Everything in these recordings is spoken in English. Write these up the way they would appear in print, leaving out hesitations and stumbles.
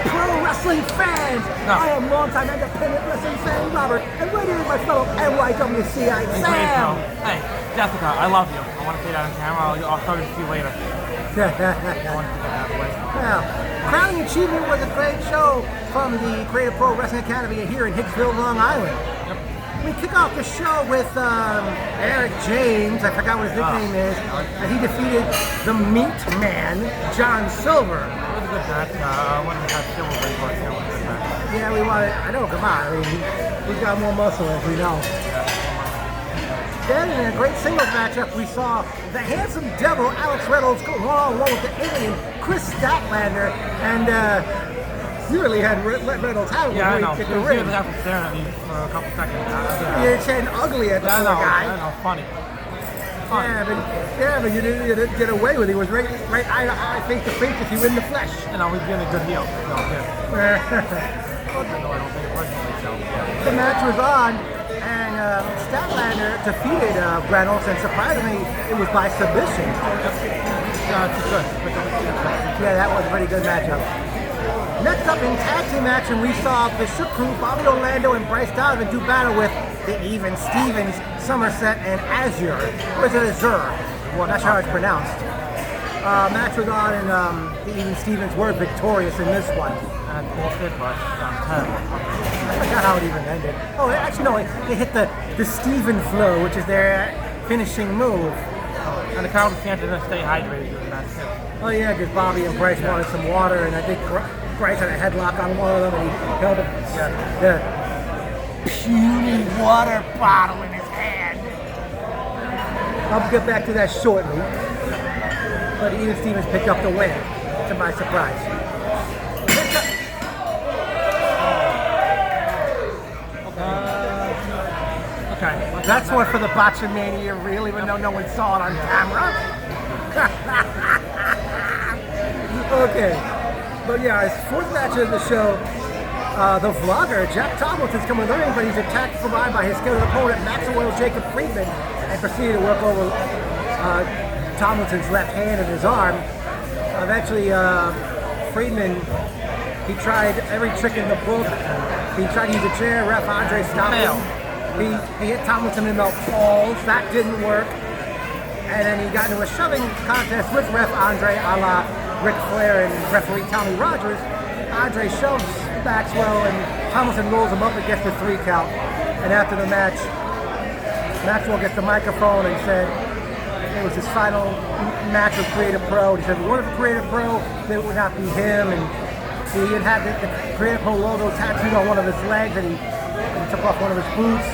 pro wrestling fans. No. I am longtime independent wrestling fan Robert, and right here is my fellow NYWCI Sam. Hey, Jessica, I love you. I want to say that on camera. I'll start it to you later. I want to get that out of the way. Well, crowning achievement was a great show from the Creative Pro Wrestling Academy here in Hicksville, Long Island. Yep. We kick off the show with Eric James, I forgot what his nickname is, and he defeated the Meat Man, John Silver. It was a good match. I wanted to have Silver win, but it was a good match. Yeah, we wanted, I know, come on, I mean, he's got more muscle as we know. Then in a great singles matchup, we saw the handsome devil, Alex Reynolds, go along with the alien, Chris Statlander, and you really had Reynolds have Yeah, I know. hit He the was ring. after staring at me for a couple seconds. You're saying ugly at the I poor know, guy. I know, funny. Yeah, but you didn't get away with it. He was right eye to eye, face to face with you in the flesh. You know, he's getting a good heel. No, yeah. No, I don't take it personally, so. The match was on, and Statlander defeated Reynolds, and surprisingly, it was by submission. Yeah, it's good. Yeah, that was a pretty good matchup. Next up in tag team action, we saw the Shook Crew, Bobby Orlando and Bryce Donovan do battle with the Even Stevens, Somerset, and Azure. Or is it Azure? Well, not sure how it's pronounced. Match was on, and the Even Stevens were victorious in this one. And bullshit, but terrible. I forgot how it even ended. Oh, actually, no, they hit the Steven Flow, which is their finishing move. And the crowd was chanting to stay hydrated during that too. Oh, yeah, because Bobby and Bryce wanted some water, and I think Bryce had a headlock on one of them, and he held the puny water bottle in his hand. I'll get back to that shortly. But Even Stevens picked up the win, to my surprise. Okay. That's one for the Botchamania reel, even though no one saw it on camera. Okay. But yeah, his fourth match of the show, the vlogger, Jack Tomlinson's coming to the ring, but he's attacked from behind by his skilled opponent, Maxwell Jacob Friedman, and proceeded to work over Tomlinson's left hand and his arm. Eventually, Friedman, he tried every trick in the book. He tried to use a chair, ref Andre stopped him. He hit Tomlinson in the balls, that didn't work. And then he got into a shoving contest with ref Andre a la Ric Flair and referee Tommy Rogers. Andre shoves Maxwell and Tomlinson rolls him up and gets the 3 count. And after the match, Maxwell gets the microphone and said it was his final match with Creative Pro. He said, if it weren't for Creative Pro, it would not be him. And he had the Creative Pro logo tattooed on one of his legs, and he took off one of his boots.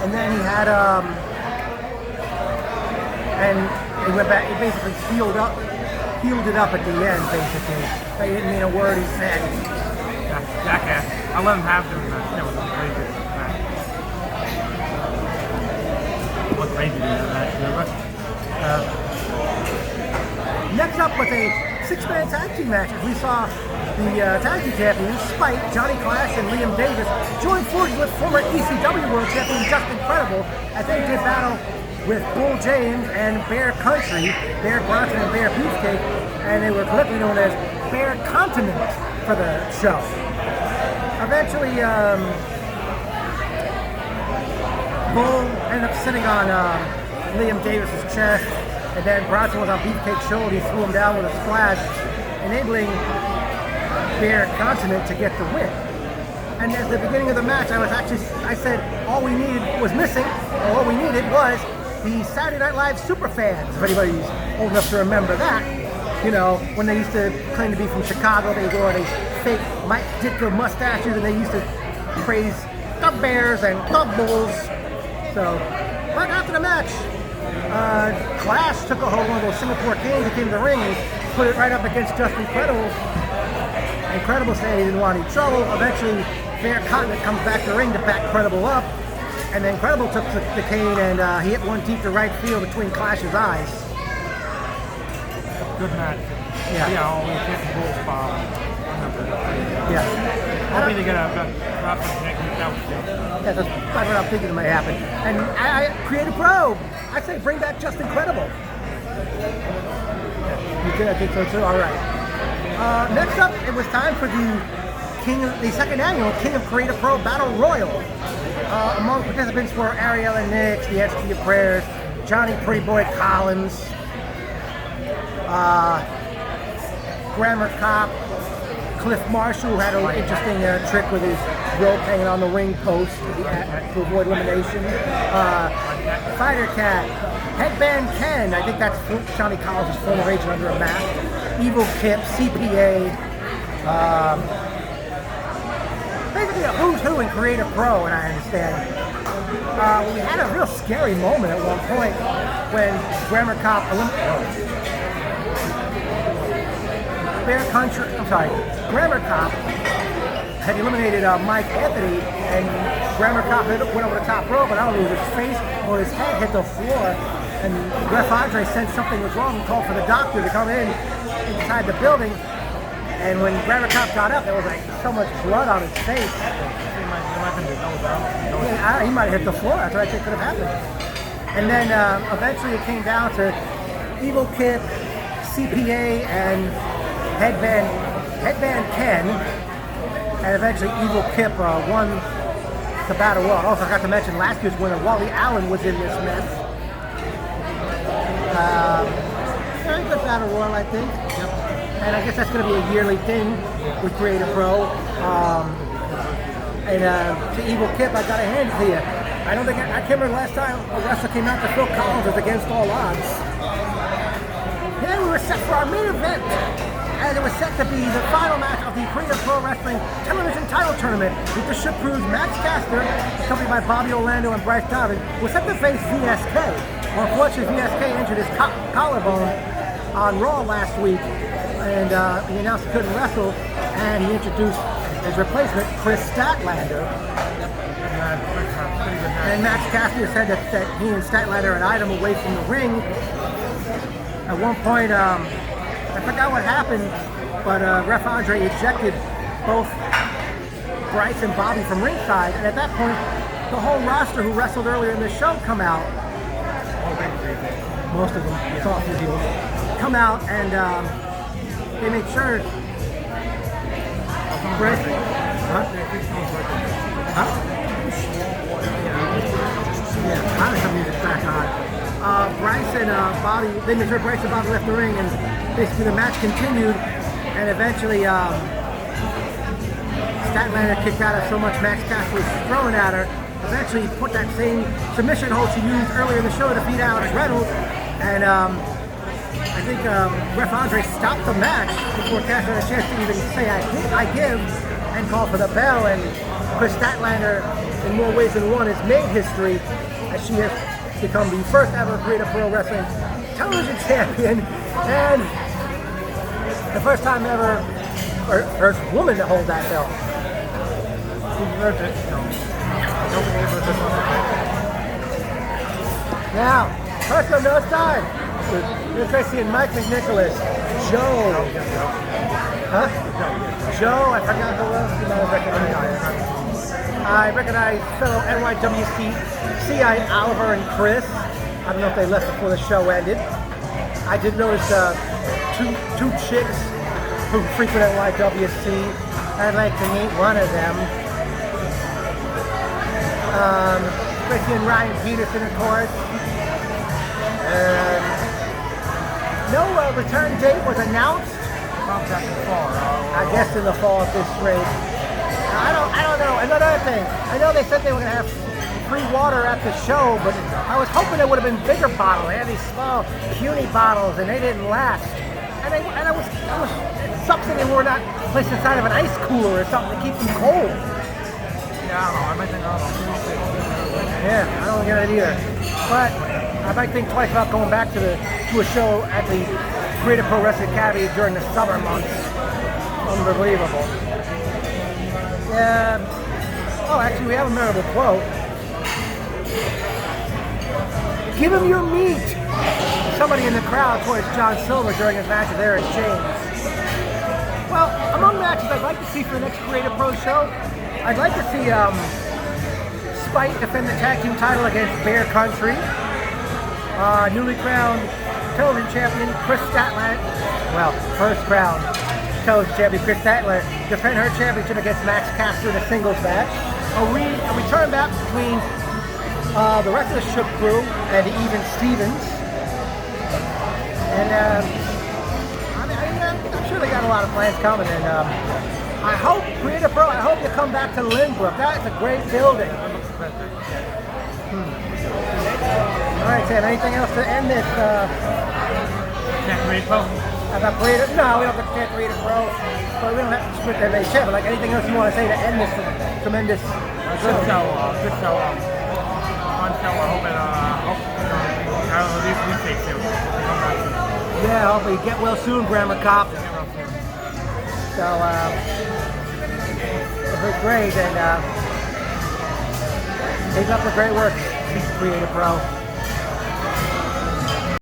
And then he had, and he went back, he basically healed it up at the end, basically. They didn't mean a word he said. Jackass. I let him have them. That was crazy. It was crazy to do that. Next up was a 6-man tag team match. We saw the tag team champions, Spike, Johnny Clash, and Liam Davis, join forces with former ECW World Champion Just Incredible as they did battle with Bull James and Bear Country, Bear Bronson and Bear Beefcake, and they were collectively known as Bear Continent for the show. Eventually, Bull ended up sitting on Liam Davis's chest, and then Bronson was on Beefcake's shoulder. He threw him down with a splash, enabling Bear Continent to get the win. And at the beginning of the match, I said all we needed was missing, or all we needed was the Saturday Night Live superfans, if anybody's old enough to remember that. You know, when they used to claim to be from Chicago, they wore these fake Mike Ditka mustaches, and they used to praise the Bears and the Bulls. So, but after the match, Clash took a hold of one of those Singapore canes that came to the ring and put it right up against Just Incredible. Incredible said he didn't want any trouble. Eventually, Bear Continent comes back to the ring to back Incredible up. And then Incredible took the cane and he hit one deep to right field between Clash's eyes. Good match. Yeah. Yeah, always hitting Bull's bomb. Yeah. Hoping to get a wrestling connection with that one. Yeah, that's what I'm thinking might happen. And I Creative Pro, I say bring back Just Incredible. You did, I think so too? All right. Next up, it was time for the second annual King of Creative Pro Battle Royal. Among participants were Ariella Nix, the ST of Prayers, Johnny Pretty Boy Collins, Grammar Cop, Cliff Marshall, who had an interesting trick with his rope hanging on the ring post to avoid elimination. Fighter Cat, Headband Ken, I think that's Johnny Collins' former agent under a mask. Evil Kip, CPA, basically a who's who in Creative Pro, and I understand. We had a real scary moment at one point when Grammar Cop Grammar Cop had eliminated Mike Anthony, and Grammar Cop went over the top rope, but I don't know if his face or his head hit the floor, and Ref Andre sensed something was wrong and called for the doctor to come inside the building, and when Grammar Cop got up, there was like so much blood on his face. He might have hit the floor. That's what I think could have happened. And then eventually it came down to Evil Kid, CPA, and Headband Ken, and eventually Evil Kip won the battle royal. Also, I forgot to mention last year's winner, Wally Allen, was in this mess. Very good battle royal, I think. Yep. And I guess that's going to be a yearly thing with Creative Pro. To Evil Kip, I got to hand it to you. I can't remember the last time a wrestler came out to Phil Collins was against all odds. Then we were set for our main event, and it was set to be the final match of the Creative Pro Wrestling Television Title Tournament with the Ship Crew's Max Caster, accompanied by Bobby Orlando and Bryce Donovan, was set to face VSK. Well, unfortunately, VSK injured his collarbone on Raw last week, and he announced he couldn't wrestle, and he introduced his replacement, Chris Statlander. And Max Caster said that he and Statlander had eyed him away from the ring. At one point, I forgot what happened, but Ref Andre ejected both Bryce and Bobby from ringside, and at that point, the whole roster who wrestled earlier in the show come out. Most of them, saw a few people, come out, and they make sure. Bryce, Yeah, I have some music back on. Bryce and Bobby, they made sure Bryce and Bobby left the ring, and basically the match continued, and eventually Statlander kicked out of so much Max Caster was throwing at her. Eventually put that same submission hold she used earlier in the show to defeat Alex Reynolds, and I think Ref Andre stopped the match before Caster had a chance to even say I give and call for the bell, and Chris Statlander in more ways than one has made history as she has become the first ever Creative Pro Wrestling Television Champion and the first time ever, or first woman to hold that belt. Now, first on no time, you're Tracy and Mike McNicholas. Joe. Huh? Joe, I forgot who else you might have recognized. I recognize fellow NYWC CI Oliver and Chris. I don't know if they left before the show ended. I did notice two chicks who frequent NYWC. I'd like to meet one of them. Tracy and Ryan Peterson, of course. No return date was announced. I guess in the fall at this rate. I don't know. Another thing. I know they said they were going to have free water at the show, but I was hoping it would have been bigger bottles. They had these small, puny bottles, and they didn't last. And I was it sucks that they were not placed inside of an ice cooler or something to keep them cold. Yeah, I don't know. I might think Yeah, I don't get it either. But I might think twice about going back to a show at the Creative Pro Wrestling Academy during the summer months. Unbelievable. Yeah. Oh, actually, we have a memorable quote. Give him your meat. Somebody in the crowd towards John Silver during his match with Eric James. Well, among matches I'd like to see for the next Creative Pro show, I'd like to see Spite defend the tag team title against Bear Country. Newly crowned television champion Chris Statlander, well, first crowned Toes champion Chris Statler defend her championship against Max Caster in a singles match. A return back between the rest of the Shook crew and the Even Stevens. And I'm sure they got a lot of plans coming. And I hope, Creative Pro, I hope you come back to Lynbrook. That's a great building. All right, Sam, anything else to end this? Creative Pro? About Creative? No, we don't have to Creative Pro. But we don't have to split that base shit. But like anything else you want to say to end this tremendous good show. Good show. Fun show. I hope these takes it. Yeah, hopefully get well soon, Grammar Cop. So, it was great, and keep up the great work, Creative Pro.